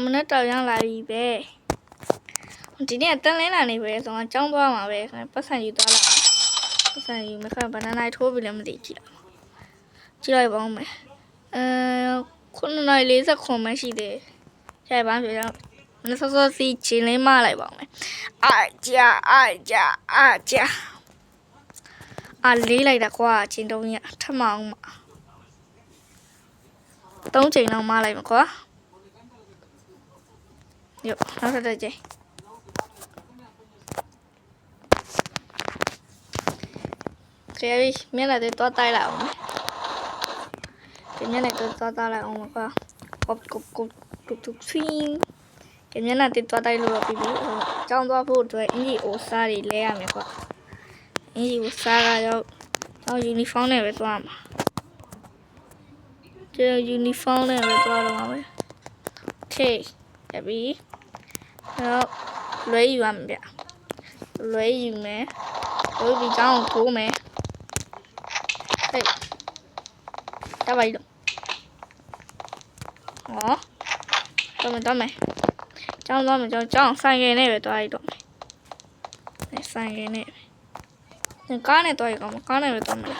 မနေ့တော့ရောက်လာပြီပဲဒီနေ့တန်းလင်းလာနေပဲဆိုတော့ကျောင်းသွားမှာပဲပတ်စံယူသွားလာပတ်စံယူမခဘနာနိုင်ထိုးပြီလည်းမသိကြည့်လိုက်ပါဦးမယ်9:49မှရှိတယ်ကျန်ပါပြီတော့မနေ့စောစောစီချင်းလေးမလိုက်ပါဦးမယ်အာလေးလိုက်တာကွာချင်းတုံးရထမအောင်မ3ချိန်လောက်မလိုက်မှာကွာ哟，拿出来这。这面来的多大了？这面来的多大了？我们个，咕吹。这面来的多大了？比比，长多不多，你我啥的来啊？没个，你我啥个要uniform那边多嘛？这uniform那边多了嘛？喂 ，OK， 这边。လွဲယူရမှာဗျလွဲယူမယ်လွဲပြီးကြောင်းကိုထိုးမယ်ဟေးတပါရီတော့တော့မယ်ကြောင်းဆိုင်ရည်နဲ့ပဲတွားရတော့မယ်ဆိုင်ရည်နဲ့ကားနဲ့တွားရကောင်ကားနဲ့ပဲတွားမယ်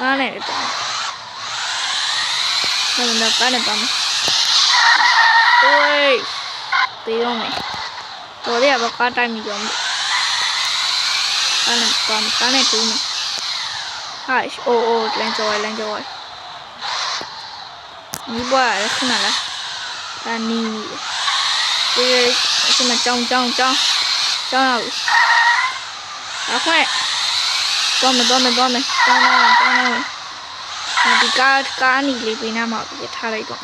ကားနဲ့ပဲတွား那干的吧？喂，不用没，我的也不干带米用的，干的多没？嗨，连着我，你不爱去哪了？你这个什么涨了，啊快，多没。ဒီကားနီလေးပေးနာမှာပြထားလိုက်တော့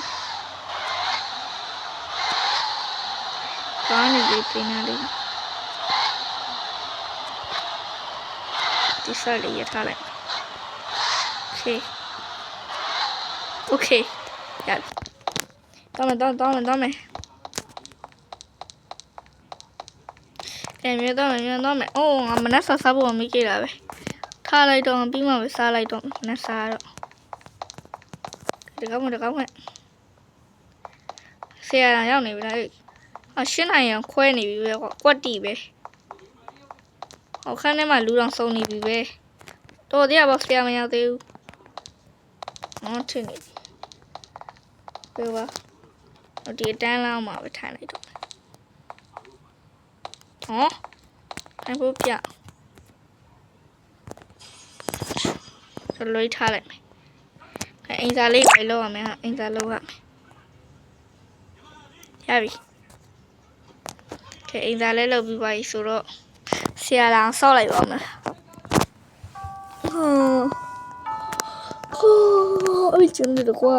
ကားနီလေးပေးနာလေးဒီစားလေးရထားလိုက်โอเคရပြီတော့မယ်မြဲတော့မယ်အိုးငါမနဲ့စားဖို့မကြည့်တာပဲထားလိုက်တော့ပြီးမှပဲစားလိုက်တော့မနဲ့စားတော့တကောင်းဆရာတော်ရောက်နေပြီလားရှင်းနိုင်ရင်ခွဲနေပြီပဲကွက်တီပဲခန်းထဲမှာလူတော်စုံနေပြီပဲတော်တရားပေါ့ဆရာမရောက်သေးဘူးထင်နေပြီပြောပါဒီအတန်းလောက်မှာပဲထိုင်လိုက်တော့ထိုင်ဖို့ပြလွှဲထားလိုက်မယ်အင်္ဂါလေးပဲလောက်ရမယ်ဟာအင်္ဂါလောက်ရမယ်ရပြီအင်္ဂါလေးလောက်ပြီးပါပြီဆိုတော့ဆရာလောင်ဆောက်လိုက်ပါမယ်အဲ့ကျန်တယ်ကွာ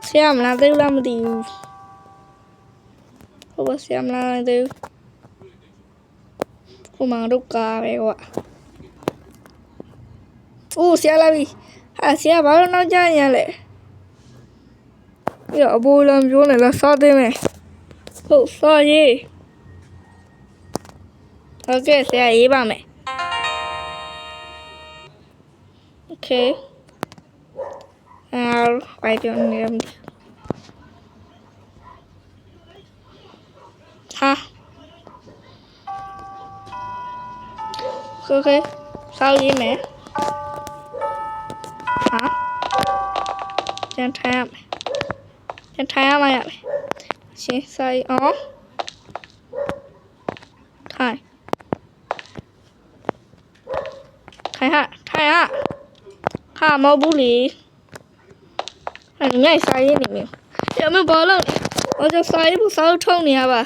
ဆရာမလာသေးဘူးလားမသိဘူးဟုတ်ပါဆရာမလာသေးဘူးဟိုမှာတော့ကားပဲကွာဆရာလာပြီဆရာဘာလို့နောက်ကျရလဲအဘိုးလည်းပြောနေလားစားသေးမယ်ဟုတ်စားရေးဟုတ်ကဲ့ဆရာရေးပါမယ်โอเคไปเดี๋ยวนี้โอเคစားရေးမယ်ကျန်ထိုင်ရမယ်ရှင်းဆိုင်ထိုင်ဟာမဟုတ်ဘူးလေညိုက်ဆိုင်ရနေမယ်ရမဘောလုံးကျဆိုင်ဘူးစောက်ထုံနေရပါ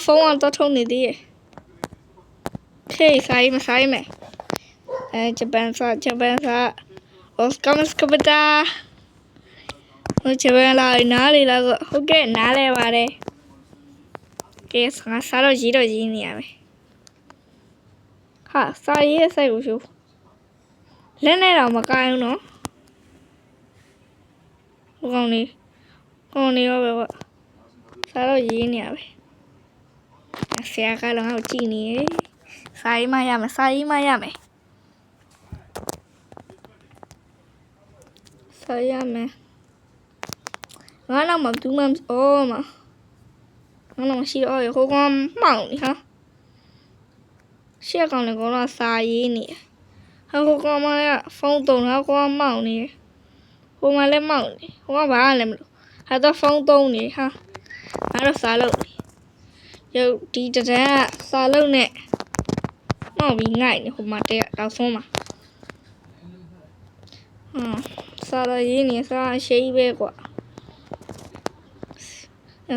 ဖုန်းကတော့ထုံနေသေးရဲ့ဆိုင်မယ်ဂျပန်စာOskamskabata ချပဲလာနားလေလားဟုတ်ကဲ့နားလဲပါတယ်ကဲစားတော့ရေးနေရမယ်စားရေးစိုက်ဘူးရှုလက်နဲ့တော့မကိုင်းဘူးနော်ဟိုကောင်းနေရောပဲစားတော့ရေးနေရပဲဆရာကလည်းငါ့ကိုကြည့်နေစားရေးမရမယ် Saya me. Ngana mà chúng em ô mà. Ngana mà xí ơi cô con mỏng đi ha. Xí con này có là sai gì nè. Ha cô con mà phong tồn ha con mỏng nè. Cô mà lên mỏng nè. Cô mà bà làm được. Ha ta phong tồn nè ha. Ha nó xa lâu nè. Giờ đi ra xa lâu nè. Nó bị ngại nè. Cô mà trẻ đào xong mà. Xa là gì nè. Xa xí bê quả.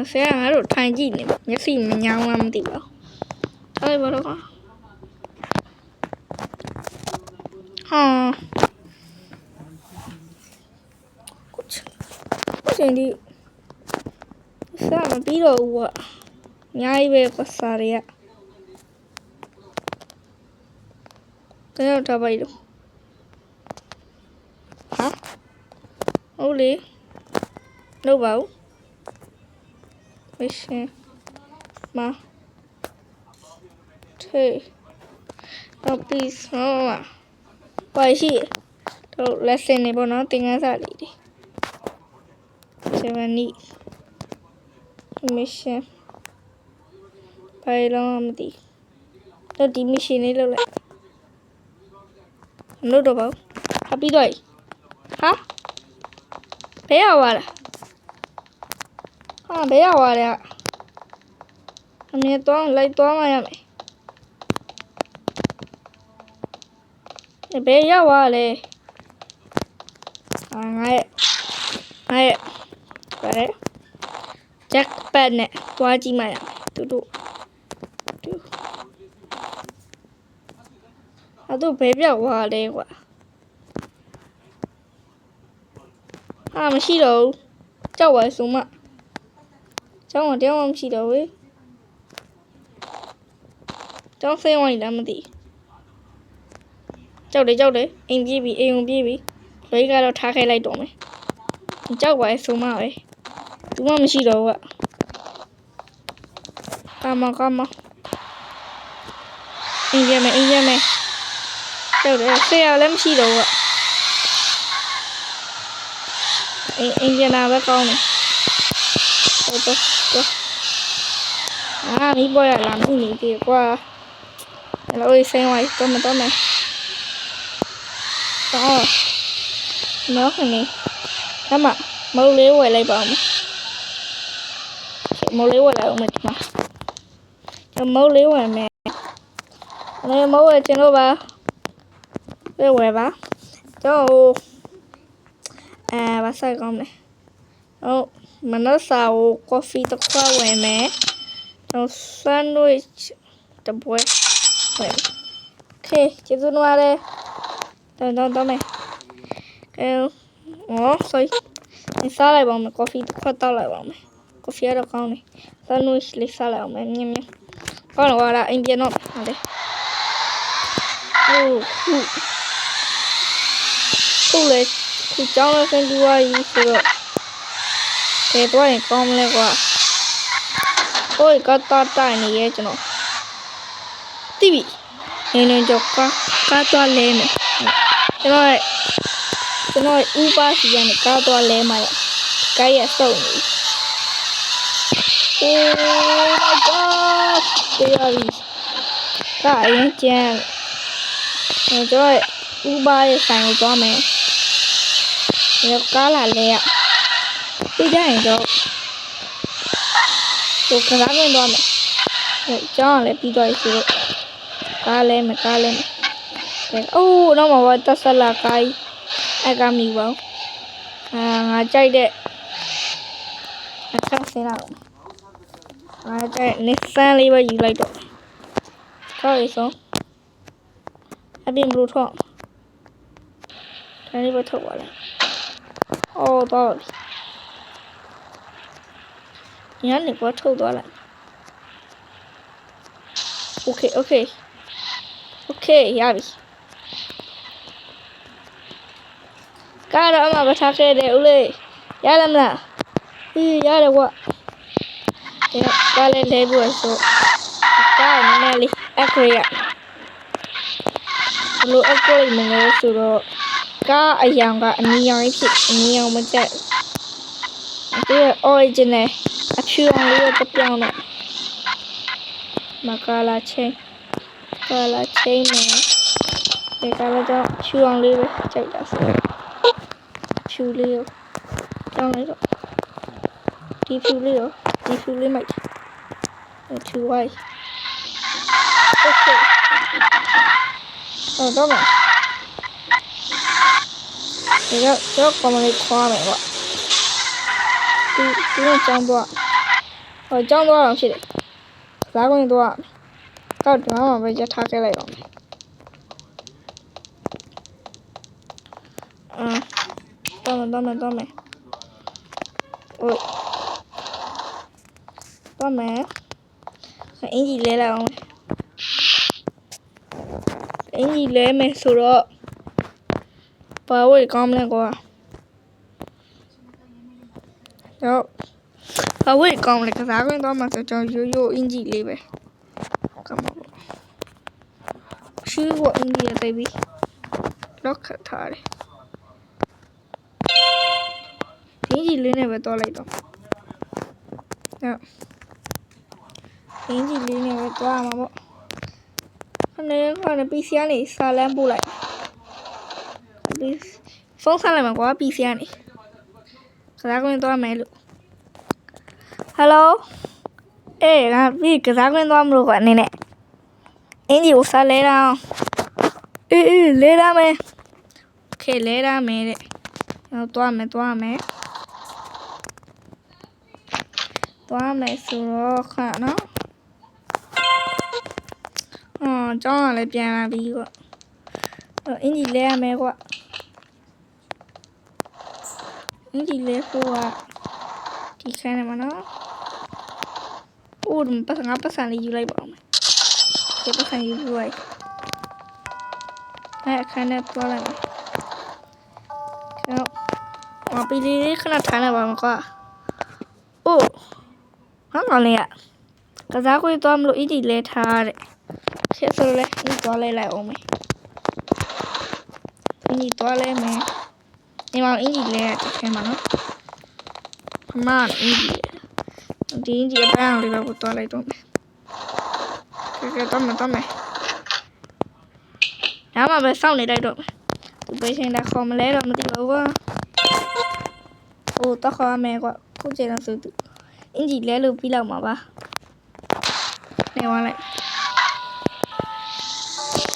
Sẽ ở độ thay gì nè. Nhớ xì mình nhau mà tìm bảo. Thôi vào đó. Có chuyện đi. Sao mà biết đâu ạ. Nhai về có xa đấy ạ. Cái nào trả bày đâu. Hả? Ôi lý. Đâu bảo. Mấy xe. Mà. Thế. Đâu please. Không à. Vậy chị. Đâu lesson này bọn nó tiếng Anh ra đi. 70 mission ဘာလုံးမသိတော့ဒီ mission လေးလုပ်လိုက်မလုပ်တော့ပါဘူးပြီးတော့ဟာဘယ်ရောက်သွားလဲဟာဘယ်ရောက်သွားလဲအမေတော့လိုက်သွားမှရမယ်ဘယ်ရောက်သွားလဲငါရဲ့ဗါလဲဂျက်ပတ်နဲ့တွားကြည့်မှရမယ်သူတို့အဲ့တော့ဘယ်ပြောက်သွားလဲကွာဟာမရှိတော့ဘူးကြောက်ပါဆိုမှကျောင်းကတယောက်မှမရှိတော့ဘူးကျောင်းဆင်းဝင်လာမသိကြောက်တယ်အိမ်ပြေးပြီအိမ်ုံပြေးပြီဘိတ်ကတော့ထားခိုင်းလိုက်တော့မယ်ကြောက်ပါဆိုမှပဲသူမှမရှိတော့ဘူးကမအင်းရမယ်ကြောက်တယ်ဆေးရလည်းမရှိတော့ဘူးအင်းရနာပဲကောင်းတယ်တော့မိပေါ်ရလာမှုနေပြီကွာအဲ့လိုဆင်းသွားတော့မတော့မယ်တော့နော်ခနေကမမုတ်လေးဝယ်လိုက်ပါဦးမုတ်လေးဝယ်လိုက်အောင်မဒီမှာမုတ်လေးဝယ်မယ်အဲ့မုတ်ဝယ်ချင်လို့ပါဝယ်ပါတော့ဘာဆိုင်ကောင်းလဲဟုတ်မနက်စာကိုကော်ဖီတစ်ခွက်ဝယ်မယ်တော့ဆန်ဒွိချ်တစ်ပွဲဝယ်โอเคကျေးဇူးတင်ပါတယ်တော့မယ်sorry စားလိုက်ပါမယ်ကော်ဖီတစ်ခွက်တောက်လိုက်ပါမယ်ကော်ဖီကတော့ကောင်းတယ်ဆန်ဒွိချ်လေးစားလိုက်အောင်မယ်မြင်ကောင်းတော့အိမ်ပြန်တော့ဟုတ်တယ်ဟုတ်လေခုကြောင်းလည်းဆင်းပြီးသွားပြီဆိုတော့ဘယ်တော့ရင်ကောင်းမလဲကွာဟိုကတော့တိုင်နေရဲ့ကျွန်တော်တိပြီနင်းကြောကတော့လဲမယ်ကျွန်တော်ဥပါစီရနဲ့ကတော့လဲမှာကိုက်ရစုံနေ Oh my god တရားပြီဒါအရင်ကျန်ကျွန်တော်ဥပါရဲ့ဆိုင်ကိုသွားမယ်ဒီကားလာလဲရပြီးကြရင်တော့ကစားခွင့်သွားမယ်ကျောင်းကလည်းပြီးသွားပြီဆိုတော့ကားလဲမယ်အိုးတော့မှာတက်ဆက်လာကိုင်းအဲ့ကမိပါငါကြိုက်တဲ့အခါစင်းလာတော့ငါကြိုက်နေဆန်းလေးပဲယူလိုက်တော့ခေါ်ရဆုံးအပြင်ဘလူးထောက်ဒါလေးပဲထုတ်ပါလားအော်တော့ညနေကထုတ်သွားလိုက်โอเคရပြီကားတော့အမကထားခဲ့တယ်ဦးလေးရလားမလားရတယ်ကွာကားလေးလဲဖို့ဆိုကားနည်းနည်းလေးအခရေရဘလို့အခရေမလဲဆိုတော့ ကအယောင်ကအနီရောင်ကြီးဖြစ်အနီရောင်မကြိုက်သူရဲ့ original အဖြူအောင်လေးကိုပြောင်းတော့မကာလာချင်းမယ်ဒီကလာတော့ဖြူအောင်လေးပဲကြိုက်တာဆိုဖြူလေးကိုပြောင်းလိုက်တော့ဒီဖြူလေးမိုက်ဖြူ white okay တော့မယ်ဒီတော့ကောမလေးခွာမယ်ပေါ့ဒီနဲ့ကျောင်းသွားကျောင်းသွားအောင်ဖြစ်တယ်ကစားကွင်းသွားတော့ဒီမှာပဲရထားခဲ့လိုက်တော့မယ်တော့မယ်တော့မယ်အင်ကြီးလဲလိုက်အောင်အင်ကြီးလဲမယ်ဆိုတော့ဘာဝေးကောင်းမလဲကွာတော့ဘာဝေးကောင်းမလဲကစားကွင်းသွားမှာဆိုကျွန်တော်ရိုးအင်ကြီးလေးပဲကမပေါ့ရှူးအင်ကြီးတိတ်ပြီးလော့ခတ်ထားတယ်အင်ကြီးလေးနဲ့ပဲတော့လိုက်တော့ဟုတ်အင်ကြီးလေးနဲ့ပဲတော့မှာပေါ့ခဏ PC ကနေစာလမ်းပို့လိုက်ဖုန်းဆက်လိုက်မှာကွာ PC ကနေကစားကွင်းသွားမယ်လို့ဟယ်လိုအေးငါပြီးကစားကွင်းသွားမလို့ကွာအနေနဲ့အင်ကြီးကိုစားလဲတော့အေးလဲရမယ်โอเคလဲရမယ်တဲ့သွားမယ်ဆိုတော့ခဏနော်ကျောင်းကလည်းပြန်လာပြီကွာအင်ကြီးလဲရမယ်ကွာအင်ကြီးလဲဖို့ကဒီခန်းထဲမှာနော်ပတ်စံလေးယူလိုက်ပါဦးမယ်ဒီပတ်စံယူပြီးလိုက်အခန်းထဲသွားလိုက်မယ်ပီလေးခဏထိုင်လိုက်ပါမယ်ကွာအိုးဟာမလေးကစားခွေးသွားမလို့အင်ကြီးလဲထားတဲ့ဆက်ဆိုလဲဒီသွားလိုက်အောင်မယ်အင်ကြီးသွားလဲမယ်ဒီမှာအင်ကြီးလဲတစ်ခဲမှာနော်အမအင်ကြီးဒီအင်ကြီးအပန်းလေးပဲကိုသွားလိုက်တော့မယ်ကဲတော့မယ်ဒါမှပဲစောင့်နေလိုက်တော့မယ်သူပေးချင်းတာခေါ်မလဲတော့မသိဘူးကွာဟိုတော့ခေါ်မယ်ကွာခုချိန်တော့ဆိုသူအင်ကြီးလဲလို့ပြီးလောက်မှာပါနေဝါလိုက်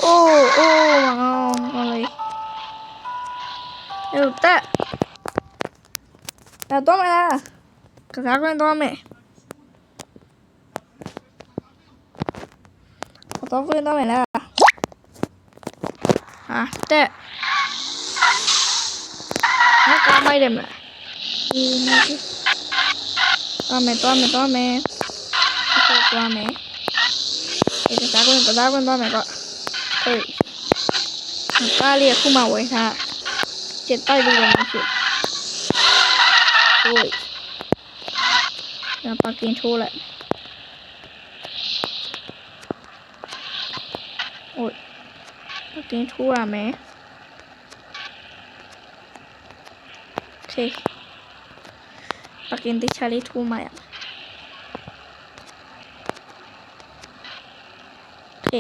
အိုးမလေးတော့မယ်လားကစားကွင်းတော့မယ်တော့ကွင်းတော့မယ်လားတက်ငါကောင်းမိုက်တယ်မလားဒီနေ့တော့မယ်ဒီကစားကွင်းတော့မယ်ကွာဟေးကားလေးအခုမှဝယ်ထားကျက်တိုက်လို့လည်းမရှိဘူးပါကင်ထိုးလိုက်ပါကင်ထိုးရမယ်โอเคပါကင်တခြားလေးထိုးမှရโอเค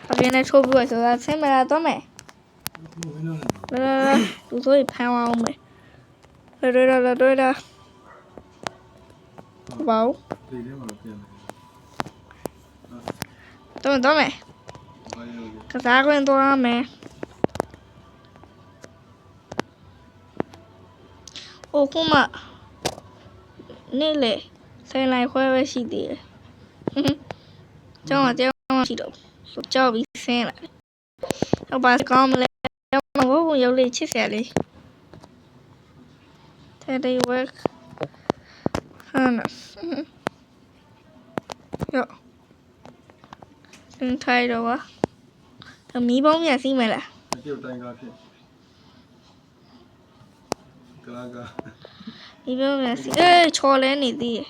ပါကင်နဲ့ထိုးပြီးဆိုတော့ဆင်းမလာတော့မယ်သူဆိုဖမ်းအောင်မယ်တွေ့တာဘောင်းတော့မယ်ကစားခွင့်သွားမယ်ခုမှနေ့လေဆိုင်လိုက်ခွဲပဲရှိသေးတယ်ကျောင်းရှိတော့ကြောက်ပြီးဆင်းလာတော့ဘာကောင်းမလဲမဟုတ်ရုပ်လေးချစ်စရာလေးTeddy work ဟာနော်သင်ထိုင်တော့ပါမီးပေါင်းပြန်စီးမယ်လားပြုတ်တိုင်းကားဖြစ်ကလာကမီးပေါင်းပြန်စီးချော်လဲနေသေးတယ်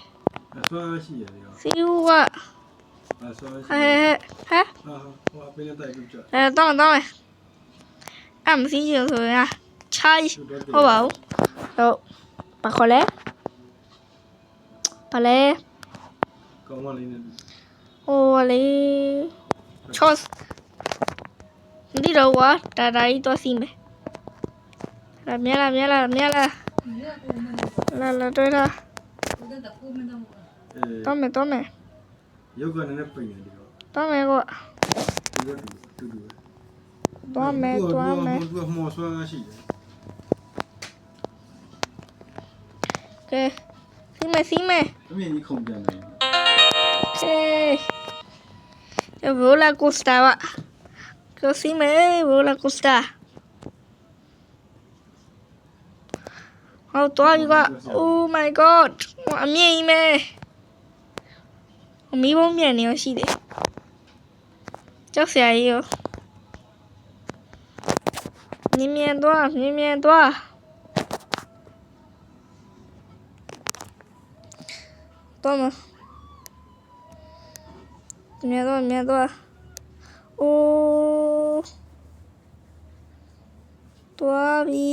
ဆွဲရှိရတယ်စီဦးကဆွဲရှိဟဲ့ဟိုအပင်းနဲ့တိုက်ကြတော့မယ် မစီးချင်ဆိုရင်ချာဟုတ်ပါဘူးဟုတ်ဘာခေါ်လဲဘာလဲ ကောင်းမလေးနဲ့ ဟိုလေချော့ဒီတော့ကွာတာတာကြီးတော့စီးမယ်လာမြလာလာတွေ့လားတော့မယ် ရုပ်ကလည်းပိန်နေတယ်တော့ တော့မယ်ကွာ တူတူ တော့မယ် သူကမော်ဆွမ်းရှိတယ် ကဲစီးမယ် အမြင်ကြီးခုန်ပြန်တယ် ကဲရိုလာကိုစတာပါကစီးမယ်ရိုလာကိုစတာဟောတော့ယူက Oh my god အမြင်ကြီးမယ်မီးဘုံမြန်နေရရှိတယ်ကြောက်စရာကြီးရောမြင်သွားတော့မမြင်သွားအိုးသွားပြီ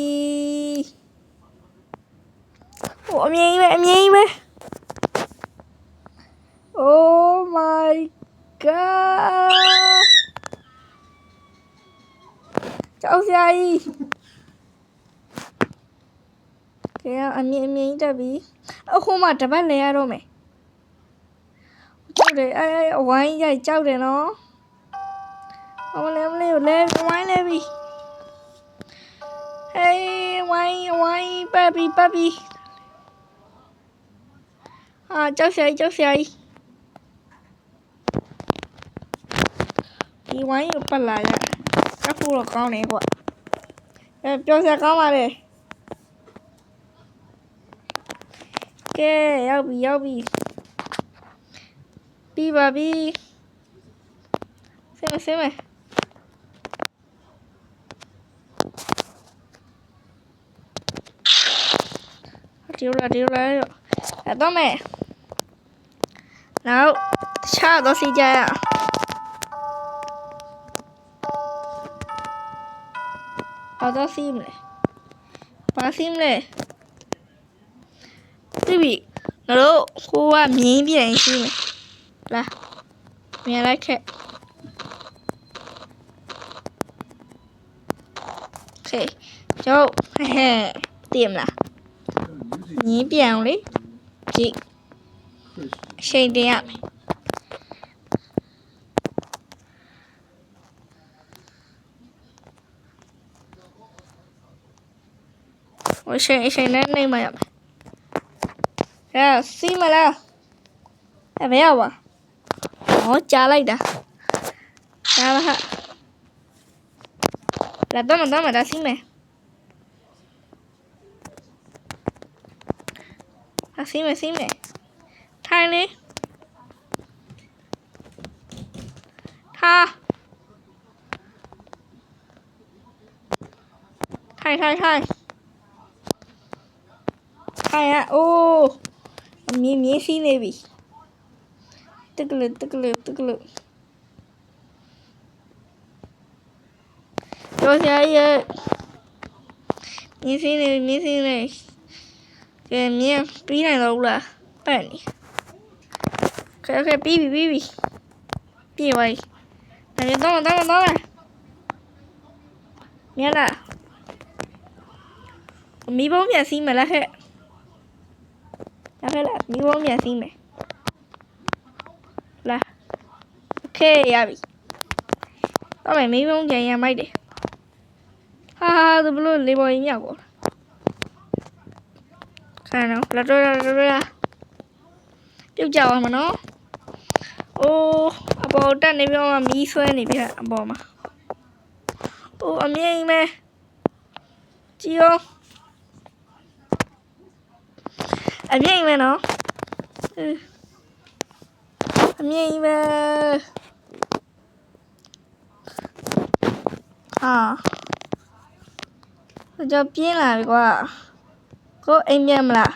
ဟိုအမြင်ကြီးပဲ Oh my god ကြောက်စရာကြီးကဲအမြင်ကြီးတက်ပြီအခုမှတပတ်လဲရတော့မယ်ကြောက်တယ်အဝိုင်းကြီးကြောက်တယ်နော်အမလေးလဲဝိုင်းလဲပြီဟေးဝိုင်းပတ်ပြီကြောက်စရာကြီးဒီဝိုင်းကိုပတ်လာရကပ်ဖို့တော့ကောင်းတယ်ကွာပြောစရာကောင်းပါလေကဲရောက်ပြီပြီးပါပြီဆင်းမယ်ဒီလိုတော့မယ်နောက်တခြားတော့စီကြရတော့စီမလဲဘာစီမလဲပြီငါတို့ကိုကမြင်းပြန်ရှိမယ်လာမြင်လိုက်ခဲ့โอเคကျုပ်တည်မလားမြင်းပြန်အောင်လေကြည့်အချိန်တင်ရမယ်အချိန်နဲ့နေမှာရမယ်စီးမလားဘယ်ရောက်ပါကြားလိုက်တာကြားပါဟာလာတော့မဒါစီးမယ်စီးမယ်ထိုင်လေထိုင်အိုးမြင်းစီးနေပြီတကလို့ကျော်စရာရဲ့မြင်းစီးနေကဲမြင်းပြီးနိုင်တော့လားပတ်နေကဲပြီးပြီပြေးပါဒါတော့မြင်လားမီးဘုံပြန်စီးမလားဟဲ့မီးဘုံပြန်စီးမယ်လာโอเคရပြီတော့မယ်မီးဘုံပြန်ရမိုက်တယ်ဟာသူဘလို့လေးပေါ်ကြီးမြောက်ပေါ်ခိုင်းတော့လာတော့ပြုတ်ကြအောင်မနော်အိုးအပေါ်တက်နေပြီးမှမီးဆွဲနေပြီအပေါ်မှာအိုးအမြင်မဲကြည့်ရောအမြင်မဲနော်အမြင်မဲကြောက်ပြင်းလာပြီကွာကိုအိမ်ပြန်မလား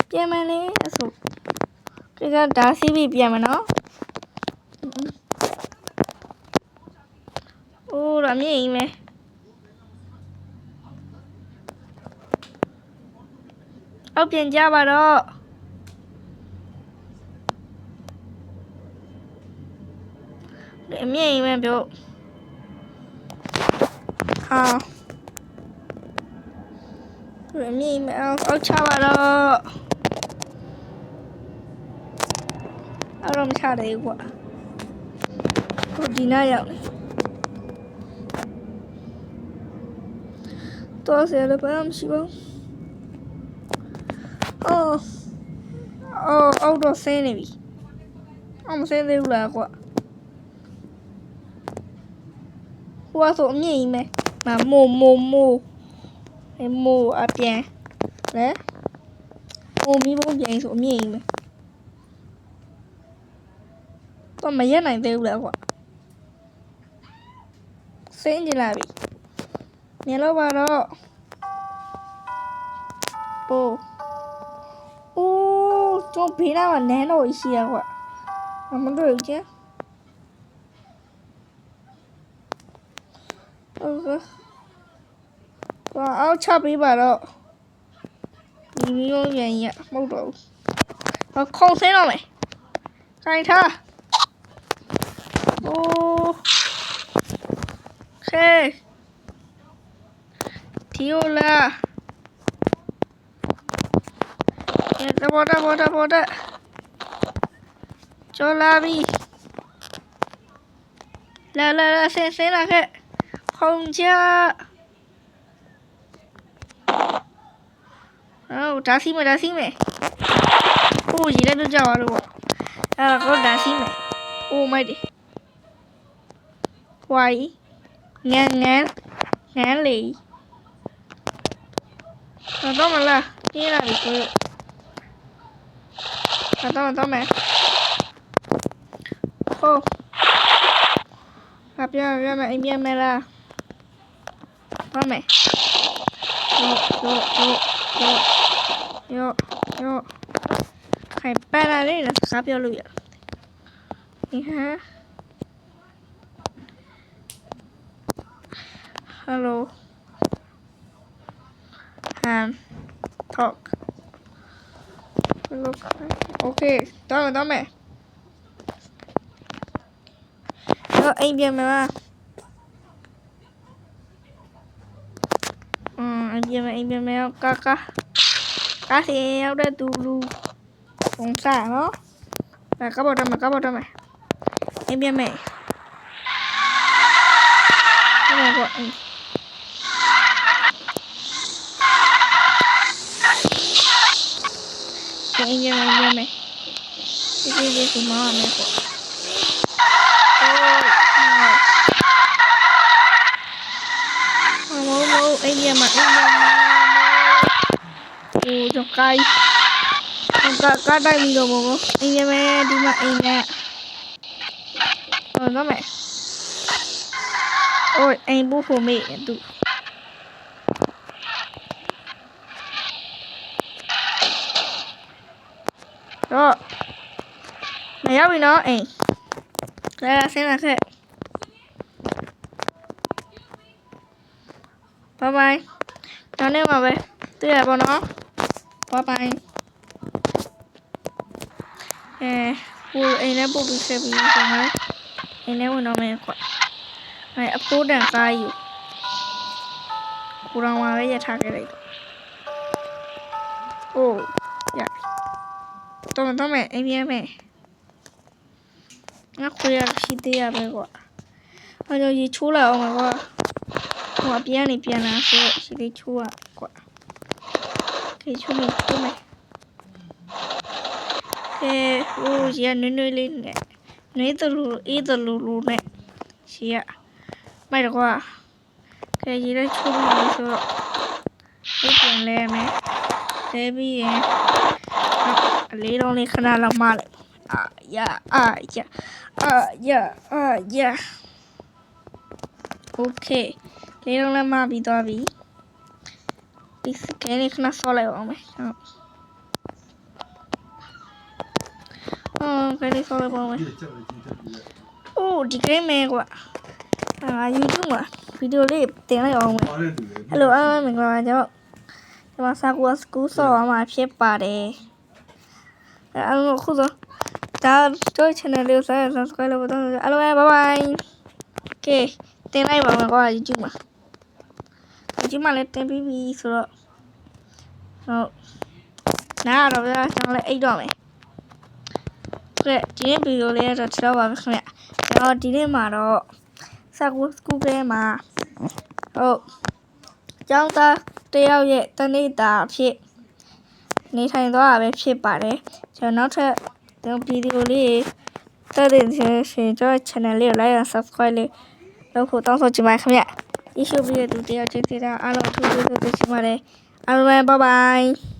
ပြန်မလဲအဆိုဒီကဒါစီးပြီးပြန်မနော်အိုးတော့မြင်မဲ အောက်ပြန်ကြပါတော့အမြင့်ပဲပြောဟာအမြင့်ပဲအောက်ချပါတော့အောက်တော့မချတယ်ကွာဟိုဒီနားရောက်နေတော့ဆယ်လည်းဘာမှမရှိပါဘူးအောက်တော့ဆင်းနေပြီအောက်မဆင်းသေးဘူးလားကွာဟိုကဆိုအမြင့်ကြီးပဲမမိုးအပြန်လဲမိုးမီးပုံးပြန်ဆိုအမြင့်ကြီးပဲတော့မရက်နိုင်သေးဘူးလားကွာဆင်းကြလာပြီမြင်လို့ပါတော့အိုးကျွန်ဘေးနားမှာနန်းတော်ကြီးရှိရကွာမတွေ့ဘူးကျန်အောက်ချပေးပါတော့ဒီမီးလုံးပြန်ရမဟုတ်တော့ဘူးခုံဆင်းတော့မယ်ခိုင်ထားခဲတီယိုလာပေါ်တာကျော်လာပြီလာဆင်းလာခဲ့ခုံချဒါစီမယ်ရေလည်းပြကြပါလို့ပေါ့ကောဒါစီမယ်မိုက်တယ်ဝိုင်းငန်းလေတော့မလားပြေးလာပြီဆိုတော့မယ်ပြမယ်အိမ်ပြန်မယ်လားတော့မယ်ယောခိုင်ပါလာလေစကားပြောလို့ရဒီဟာ hello talk okay တော့မယ်အိမ်ပြန်မယ်လားအိမ်ပြန်မယ်ကားစီရောက်တဲ့သူလူပုံစားနော်ကားပေါ်တော့မယ်အိမ်ပြန်မယ်ကွာအိမ်ပြန်မယ်ဒီစမောင်းမယ်ကွာအိမ်ပြန်မယ်ကြောက်ကိုင်းကားတိုင်းပြီးတော့မို့အိမ်ပြန်မယ်ဒီမှာအိမ်နဲ့တော့မယ်အိမ်ဘူးဖို့မေးတူတော့မရောက်ပြီနော်အိမ်လာဆင်းလာခဲ့ဘိုင်နောက်နေ့မှာပဲတွေ့ရပါတော့ဘိုင်ဟိုအိမ်နဲ့ပို့ပြီးဆက်ပြီးဆိုရင်အိမ်နဲ့ဝင်တော့မယ်ကွာအဖိုးတန်ကားယူကိုရောင်မှာပဲရထားခဲ့လိုက်ရတော့မယ်အိမ်ပြန်မယ်ငါခွေရရှိသေးရပဲကွာကြောင့်ရေချိုးလာအောင်ကွာဟိုအပြန်နေပြန်လာဆိုရှိလေးချိုးရကွာချိုးမယ်ရေနွေးလေးနဲ့နွေးတလူအေးတလူနဲ့ရှိရမိုက်တော့ကွာရေလည်းချိုးလို့ဆိုတော့ပြန်လဲမယ်လဲပြီးရင်အလေးတော့လေးခဏလောက်မလိုက်โอเคလေးတော့လည်းမပြီးသွားပြီဒီစကဲလေးခဏဆော့လိုက်အောင်မယ်ကဲလေးဆော့လိုက်အောင်မယ်ဒီကိမဲကွာYouTube မှာဗီဒီယိုလေးတင်လိုက်အောင်မယ်ဟယ်လိုမင်္ဂလာပါကြောင့် ဒီမှာစာကူစကူးဆော့ရမှာဖြစ်ပါတယ်အားလုံးခုဆိုဒါတို့ channel လေးကို subscribe လုပ်တော့အားလုံးပဲ bye bye โอเคတင်လိုက်ပါမယ်ကွာ YouTube မှာ YouTube မှာလည်းတင်ပြီးပြီဆိုတော့ဟုတ်နားတော့ဗျာကျွန်တော်လည်းအိတ်တော့မယ်ကဲဒီနေ့ဗီဒီယိုလေးတော့ချတော့ပါမယ်ခင်ဗျကျွန်တော်ဒီနေ့မှာတော့စာကူစကူးကဲမှာဟုတ်ကျောင်းသားတယောက်ရဲ့တနေ့တာဖြစ်နေထိုင်သွားတာပဲဖြစ်ပါတယ်ကျွန်တော်နောက်ထပ်ဗီဒီယိုလေးတက်တဲ့ရှင်ကျွန်တော် channel လေးကို like and subscribe လေးလုပ်ဖို့တောင်းဆိုချင်ပါတယ်ခင်ဗျဒီရှိုးပြီးတဲ့သူတယောက်ချင်းစီတာအားလုံးအထူးကျေးဇူးတင်ပါတယ်အားလုံးပဲ bye bye